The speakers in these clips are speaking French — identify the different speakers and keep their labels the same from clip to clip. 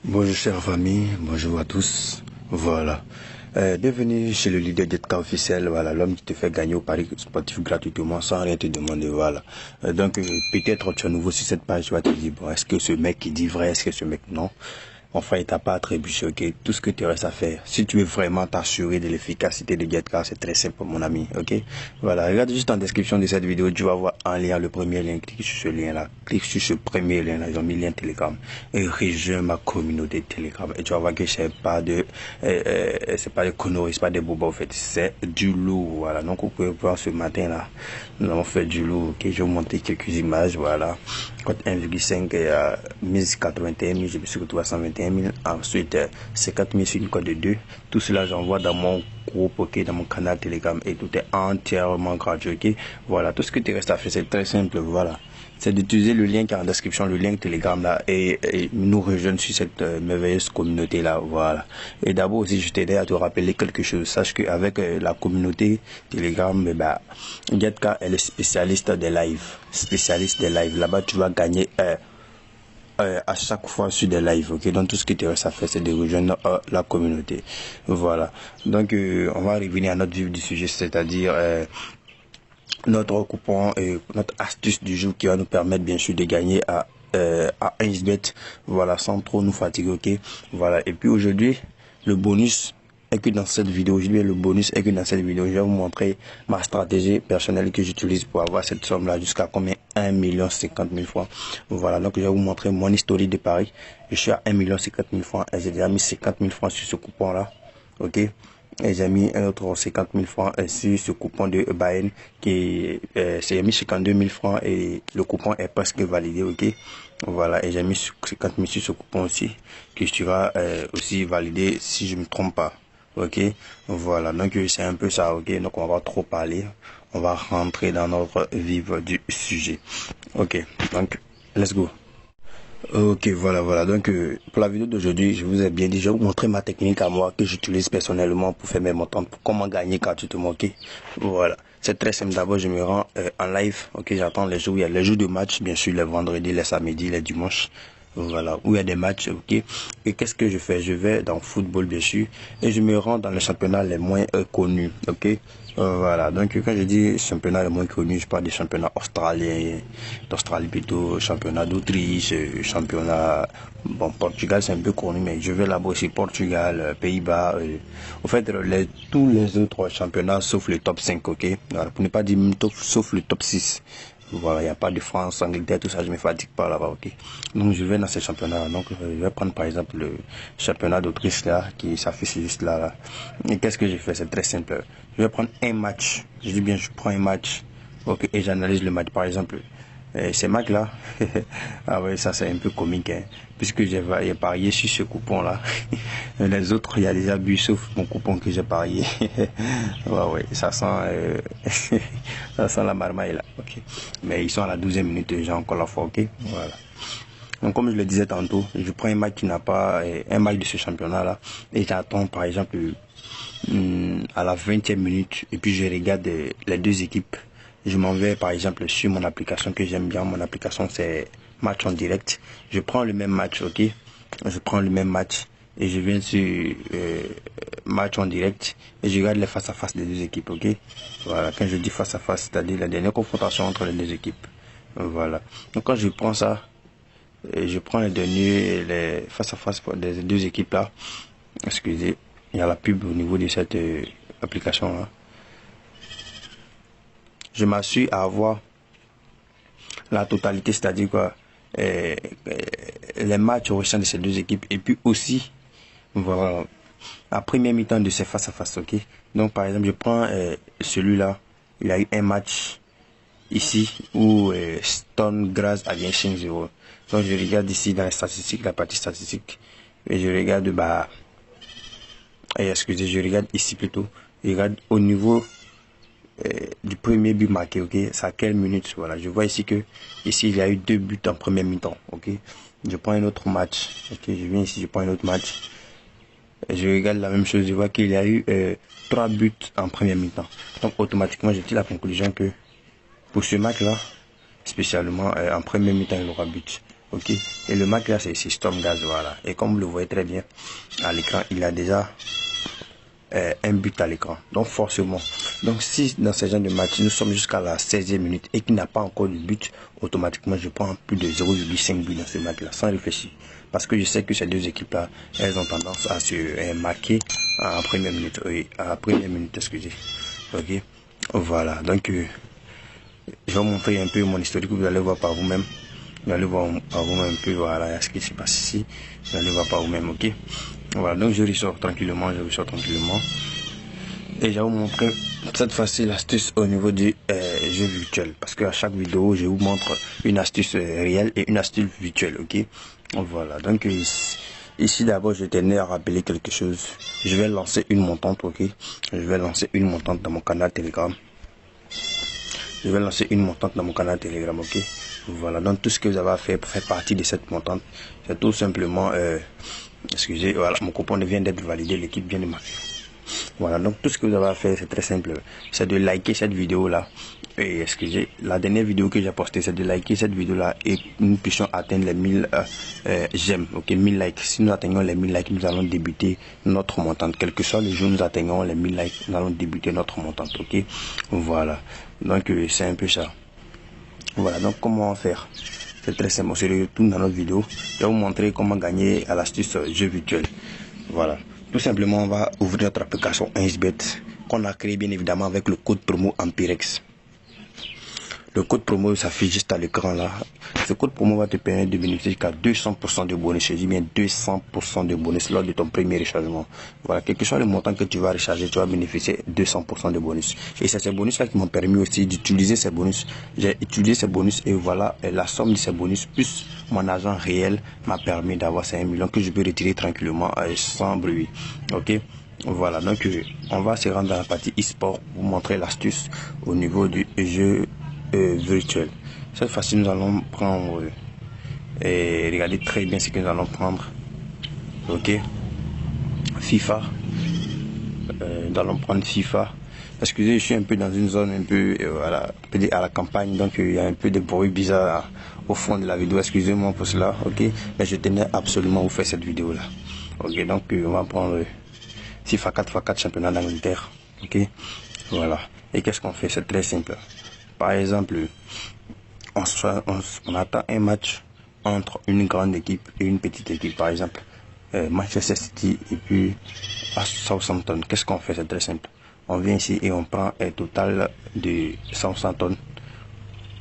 Speaker 1: Bonjour chère famille, bonjour à tous. Voilà. Bienvenue chez le leader d'Etka officiel, voilà, l'homme qui te fait gagner au pari sportif gratuitement sans rien te demander, voilà. Peut-être tu es nouveau sur cette page, tu vas te dire, bon, est-ce que ce mec il dit vrai, est-ce que ce mec non? Enfin, il t'a pas à trébucher, ok? Tout ce que tu restes à faire, si tu veux vraiment t'assurer de l'efficacité de GetCar, c'est très simple, mon ami, ok? Voilà, regarde juste en description de cette vidéo, tu vas voir un lien, le premier lien, clique sur ce lien-là, clique sur ce premier lien-là, ils ont mis lien Telegram, et rejoins ma communauté Telegram, et tu vas voir que c'est pas de conneries, c'est pas des bobos, en fait, c'est du lourd, voilà. Donc, vous pouvez voir ce matin-là, nous avons fait du lourd, ok? Je vais vous montrer quelques images, voilà. Code 1,5 et 1081 000, je me suis retrouvé à 121 000. Ensuite, 50 000 sur une code de 2. Tout cela, j'envoie dans mon groupe, ok, dans mon canal Telegram et tout est entièrement gratuit, ok. Voilà, tout ce que tu restes à faire, c'est très simple, voilà. C'est d'utiliser le lien qui est en description, le lien Telegram là, et nous rejoindre sur cette merveilleuse communauté là, voilà. Et d'abord aussi, je t'aide à te rappeler quelque chose. Sache qu'avec la communauté Telegram, GetCar est le spécialiste des lives. Spécialiste des lives. Là-bas, tu vas gagner à chaque fois sur des lives, ok. Donc tout ce qui te reste à faire, c'est de rejoindre la communauté, voilà. Donc on va revenir à notre vif du sujet, c'est-à-dire notre coupon et notre astuce du jour qui va nous permettre bien sûr de gagner à 1xBet, voilà, sans trop nous fatiguer, ok. Voilà. Et puis aujourd'hui, le bonus est que dans cette vidéo, je vais vous montrer ma stratégie personnelle que j'utilise pour avoir cette somme là jusqu'à combien? 1 050 000 francs. Voilà, donc je vais vous montrer mon historique de paris. Je suis à 1 050 000 francs et j'ai déjà mis 50 000 francs sur ce coupon là, ok. Et j'ai mis un autre 50 000 francs sur ce coupon de Bayern qui j'ai mis 52 000 francs et le coupon est presque validé, ok. Voilà, et j'ai mis 50 000 sur ce coupon aussi qui sera aussi validé si je me trompe pas, ok. Voilà, donc c'est un peu ça, ok. Donc on va trop parler, on va rentrer dans notre vif du sujet, ok. Donc let's go. Ok, voilà. Donc, pour la vidéo d'aujourd'hui, je vous ai bien dit, je vais vous montrer ma technique à moi que j'utilise personnellement pour faire mes montants, pour comment gagner gratuitement, ok. Voilà, c'est très simple. D'abord, je me rends en live, ok. J'attends les jours, il y a les jours de match, bien sûr, les vendredis, les samedis, les dimanches. Voilà, où il y a des matchs, ok. Et qu'est-ce que je fais? Je vais dans le football, bien sûr, et je me rends dans les championnats les moins connus, ok. Voilà, donc quand je dis championnat les moins connus, je parle des championnats australiens, d'Australie plutôt, championnat d'Autriche, championnat, bon, Portugal c'est un peu connu, mais je vais là-bas aussi, Portugal, Pays-Bas, en fait, tous les autres championnats sauf le top 5, ok. Voilà, pour ne pas dire top, sauf le top 6. Voilà, il n'y a pas de France, Angleterre, tout ça, je me fatigue pas là-bas, ok. Donc je vais dans ces championnats. Donc je vais prendre par exemple le championnat d'Autriche là, qui s'affiche juste là. Et qu'est-ce que j'ai fait? C'est très simple. Je vais prendre un match. Je dis bien, je prends un match, ok, et j'analyse le match. Par exemple, ces matchs là, ah ouais, ça c'est un peu comique, hein, puisque j'ai parié sur ce coupon là. Les autres, il y a des abus sauf mon coupon que j'ai parié. ouais, ça sent, ça sent la marmaille là, ok. Mais ils sont à la 12e minute, j'ai encore la fois, ok. Voilà. Donc comme je le disais tantôt, je prends un match qui n'a pas un match de ce championnat là et j'attends par exemple à la 20e minute et puis je regarde les deux équipes. Je m'en vais par exemple sur mon application que j'aime bien. Mon application c'est match en direct. Je prends le même match, ok. Je prends le même match et je viens sur match en direct et je regarde les face à face des deux équipes, ok. Voilà, quand je dis face à face, c'est-à-dire la dernière confrontation entre les deux équipes. Voilà. Donc quand je prends ça, et je prends les derniers, les face à face des deux équipes là. Excusez, il y a la pub au niveau de cette application là. Je m'assure à avoir la totalité, c'est-à-dire quoi, les matchs au sein de ces deux équipes et puis aussi, voilà, la première mi-temps de ces face à face, ok. Donc par exemple, je prends celui-là, il y a eu un match ici où Stone Grass a gagné 5-0. Donc je regarde ici dans les statistiques, la partie statistique, et je regarde excusez, je regarde ici plutôt, je regarde au niveau du premier but marqué, ok, c'est à quelle minute, voilà, je vois ici que ici il y a eu 2 buts en première mi-temps, ok. Je prends un autre match, ok, je viens ici, je prends un autre match, et je regarde la même chose, je vois qu'il y a eu 3 buts en première mi-temps. Donc automatiquement je tire la conclusion que pour ce match là, spécialement en première mi-temps il aura but. ok. Et le match là c'est Stormgaz, voilà. Et comme vous le voyez très bien à l'écran, il a déjà un but à l'écran. Donc forcément, donc si dans ce genre de match nous sommes jusqu'à la 16e minute et qu'il n'a pas encore de but, automatiquement je prends plus de 0,5 but dans ce match là sans réfléchir, parce que je sais que ces deux équipes là, elles ont tendance à se marquer en première minute, oui, à la première minute, excusez, ok. Voilà, donc je vais vous montrer un peu mon historique, vous allez voir par vous-même. Vous allez voir par vous-même un peu, voilà ce qui se passe ici. Vous allez voir par vous-même, ok. Voilà, donc je ressors tranquillement, Et je vais vous montrer cette fois-ci l'astuce au niveau du jeu virtuel. Parce qu'à chaque vidéo, je vous montre une astuce réelle et une astuce virtuelle, ok. Voilà, donc ici d'abord, je tenais à rappeler quelque chose. Je vais lancer une montante, ok. Je vais lancer une montante dans mon canal Telegram. Ok. Voilà, donc tout ce que vous avez à faire pour faire partie de cette montante, c'est tout simplement, excusez, voilà, mon coupon vient d'être validé, l'équipe vient de marquer. Voilà, donc tout ce que vous avez à faire, c'est très simple, c'est de liker cette vidéo là. Et excusez, la dernière vidéo que j'ai postée, c'est de liker cette vidéo là et nous puissions atteindre les 1000 j'aime, ok, 1000 likes. Si nous atteignons les 1000 likes, nous allons débuter notre montante. Quel que soit le jour, nous atteignons les 1000 likes, nous allons débuter notre montante, ok. Voilà, donc c'est un peu ça. Voilà, donc comment faire? C'est très simple, on se retourne dans notre vidéo. Je vais vous montrer comment gagner à l'astuce jeu virtuel. Voilà, tout simplement on va ouvrir notre application 1xBet qu'on a créé bien évidemment avec le code promo Ampirex. Le code promo s'affiche juste à l'écran là. Ce code promo va te permettre de bénéficier jusqu'à 200% de bonus. Je dis bien 200% de bonus lors de ton premier rechargement. Voilà, quel que soit le montant que tu vas recharger, tu vas bénéficier 200% de bonus. Et c'est ces bonus là qui m'ont permis aussi d'utiliser ces bonus. J'ai utilisé ces bonus et voilà, la somme de ces bonus plus mon argent réel m'a permis d'avoir 5 millions que je peux retirer tranquillement sans bruit. Ok. Voilà, donc on va se rendre dans la partie e-sport pour vous montrer l'astuce au niveau du jeu virtuel. Cette fois-ci, nous allons prendre et regardez très bien ce que nous allons prendre. Ok, FIFA. Nous allons prendre FIFA. Excusez, je suis un peu dans une zone un peu voilà, à la campagne, donc il y a un peu de bruit bizarre au fond de la vidéo. Excusez-moi pour cela, ok. Mais je tenais absolument à vous faire cette vidéo là. Ok, donc on va prendre FIFA 4x4 championnat d'Angleterre. Ok, voilà. Et qu'est-ce qu'on fait? C'est très simple. Par exemple, on attend un match entre une grande équipe et une petite équipe. Par exemple, Manchester City et puis à Southampton. Qu'est-ce qu'on fait? C'est très simple. On vient ici et on prend un total de Southampton.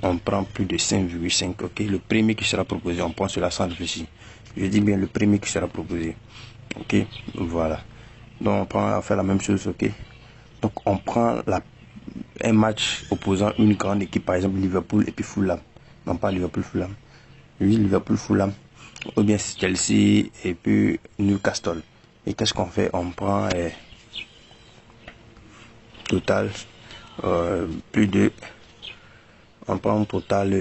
Speaker 1: On prend plus de 5,5. Ok, le premier qui sera proposé, on prend cela sans réfléchir. Je dis bien le premier qui sera proposé. Ok, voilà. Donc on fait la même chose. Ok, donc on prend un match opposant une grande équipe, par exemple Liverpool et puis Fulham. Non, pas Liverpool, Fulham. Oui, Liverpool, Fulham. Ou bien Chelsea et puis Newcastle. Et qu'est-ce qu'on fait? On prend total plus de... On prend un total,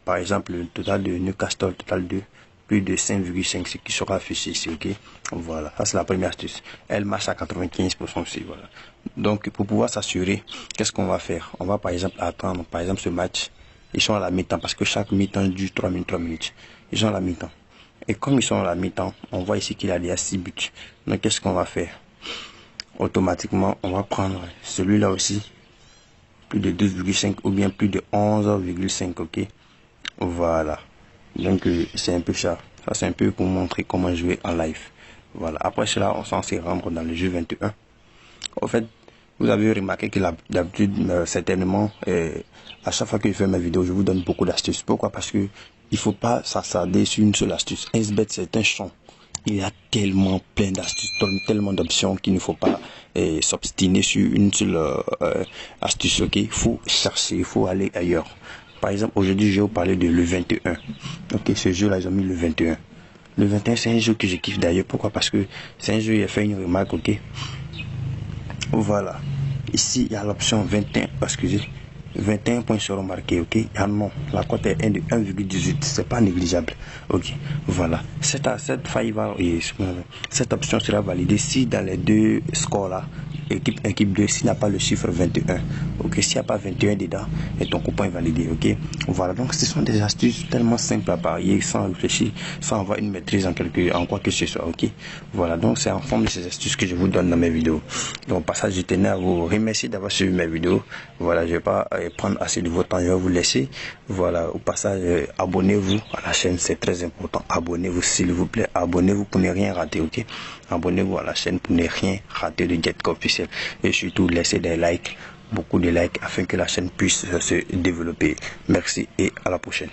Speaker 1: par exemple, le total de Newcastle, total de plus de 5,5, ce qui sera affiché ici, ok. Voilà, ça c'est la première astuce. Elle marche à 95% aussi, voilà. Donc pour pouvoir s'assurer, qu'est-ce qu'on va faire? On va par exemple attendre, par exemple ce match, ils sont à la mi-temps, parce que chaque mi-temps dure 3 minutes. Ils sont à la mi-temps. Et comme ils sont à la mi-temps, on voit ici qu'il y a déjà 6 buts. Donc qu'est-ce qu'on va faire? Automatiquement, on va prendre celui-là aussi, plus de 12,5 ou bien plus de 11,5, ok. Voilà. Donc c'est un peu ça. Ça c'est un peu pour montrer comment jouer en live. Voilà. Après cela, on s'en rendre dans le jeu 21. En fait, vous avez remarqué que d'habitude, certainement, à chaque fois que je fais mes vidéos, je vous donne beaucoup d'astuces. Pourquoi? Parce que il faut pas s'attarder sur une seule astuce. 1xBet, c'est un champ. Il y a tellement plein d'astuces, tellement d'options qu'il ne faut pas s'obstiner sur une seule astuce. Ok, il faut chercher, il faut aller ailleurs. Par exemple, aujourd'hui, je vais vous parler de le 21. Ok, ce jeu-là, ils ont mis le 21. Le 21, c'est un jeu que je kiffe d'ailleurs. Pourquoi? Parce que c'est un jeu, il a fait une remarque, ok. Voilà. Ici, il y a l'option 21, excusez, 21 points seront marqués, ok. Ah non, la cote est de 1,18, c'est pas négligeable, ok. Voilà. Cette option sera validée si dans les deux scores là, équipe 2 s'il n'y a pas le chiffre 21. Ok, s'il n'y a pas 21 dedans, et ton coupon est validé. Ok, voilà, donc ce sont des astuces tellement simples à parier sans réfléchir, sans avoir une maîtrise en quoi que ce soit. Ok, voilà, donc c'est en forme de ces astuces que je vous donne dans mes vidéos. Donc au passage, je tenais à vous remercier d'avoir suivi mes vidéos. Voilà, je vais pas prendre assez de votre temps, je vais vous laisser. Voilà, au passage, abonnez-vous à la chaîne, c'est très important. Abonnez-vous s'il vous plaît, abonnez-vous pour ne rien rater. Ok, abonnez-vous à la chaîne pour ne rien rater de Jetka officiel, et surtout laissez des likes, beaucoup de likes, afin que la chaîne puisse se développer. Merci et à la prochaine.